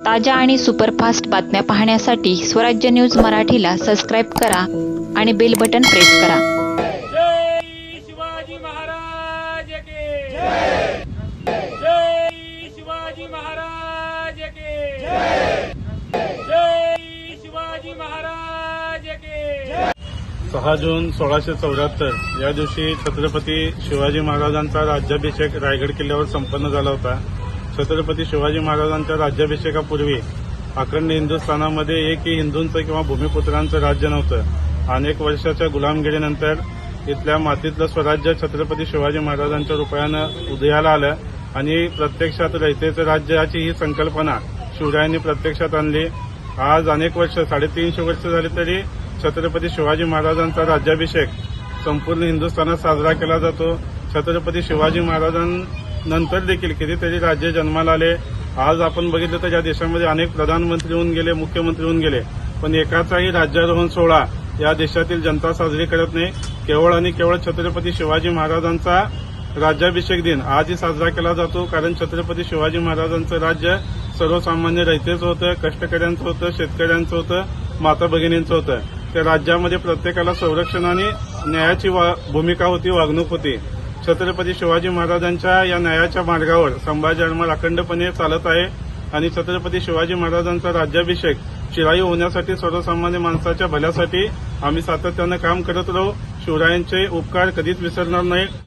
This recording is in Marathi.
ताज्या आणि सुपरफास्ट बातम्या पाहण्यासाठी स्वराज्य न्यूज मराठीला सबस्क्राईब करा आणि बेल बटन प्रेस करा। जय शिवाजी महाराज के जय। जय शिवाजी महाराज के जय। जय शिवाजी महाराज के जय। 6 जून 1674 या दिवशी छत्रपती शिवाजी महाराजांचा राज्याभिषेक रायगड किल्ल्यावर संपन्न झाला होता। छत्रपती शिवाजी महाराजांच्या राज्याभिषेकापूर्वी अखंड हिंदुस्थानामध्ये एकही हिंदूंचं किंवा भूमिपुत्रांचं राज्य नव्हतं। अनेक वर्षाच्या गुलामगिरीनंतर इथल्या मातीतलं स्वराज्य छत्रपती शिवाजी महाराजांच्या रूपानं उदयाला आलं आणि प्रत्यक्षात रयतेचं राज्याची ही संकल्पना शिवरायांनी प्रत्यक्षात आणली। आज अनेक वर्ष 350 वर्ष झाली तरी छत्रपती शिवाजी महाराजांचा राज्याभिषेक संपूर्ण हिंदुस्थानात साजरा केला जातो। छत्रपती शिवाजी महाराजांनंतर देखील कितीतरी राज्य जन्माला आले। आज आपण बघितलं तर या देशामध्ये अनेक प्रधानमंत्री होऊन गेले, मुख्यमंत्री होऊन गेले, पण एकाचाही राज्यारोहण सोहळा या देशातील जनता साजरी करत नाही। केवळ आणि केवळ छत्रपती शिवाजी महाराजांचा राज्याभिषेक दिन आजही साजरा केला जातो, कारण छत्रपती शिवाजी महाराजांचं राज्य सर्वसामान्य रयतेचं होतं, कष्टकऱ्यांचं होतं, शेतकऱ्यांचं होतं, माता भगिनींचं होतं। त्या राज्यामध्ये प्रत्येकाला संरक्षण आणि न्यायाची भूमिका होती, वागणूक होती। छत्रपती शिवाजी महाराजांच्या या न्यायाच्या मार्गावर संभाजी आडमार अखंडपणे चालत आहे आणि छत्रपती शिवाजी महाराजांचा राज्याभिषेक चिरायू होण्यासाठी, सर्वसामान्य माणसाच्या भल्यासाठी आम्ही सातत्यानं काम करत राहू। शिवरायांचे उपकार कधीच विसरणार नाही।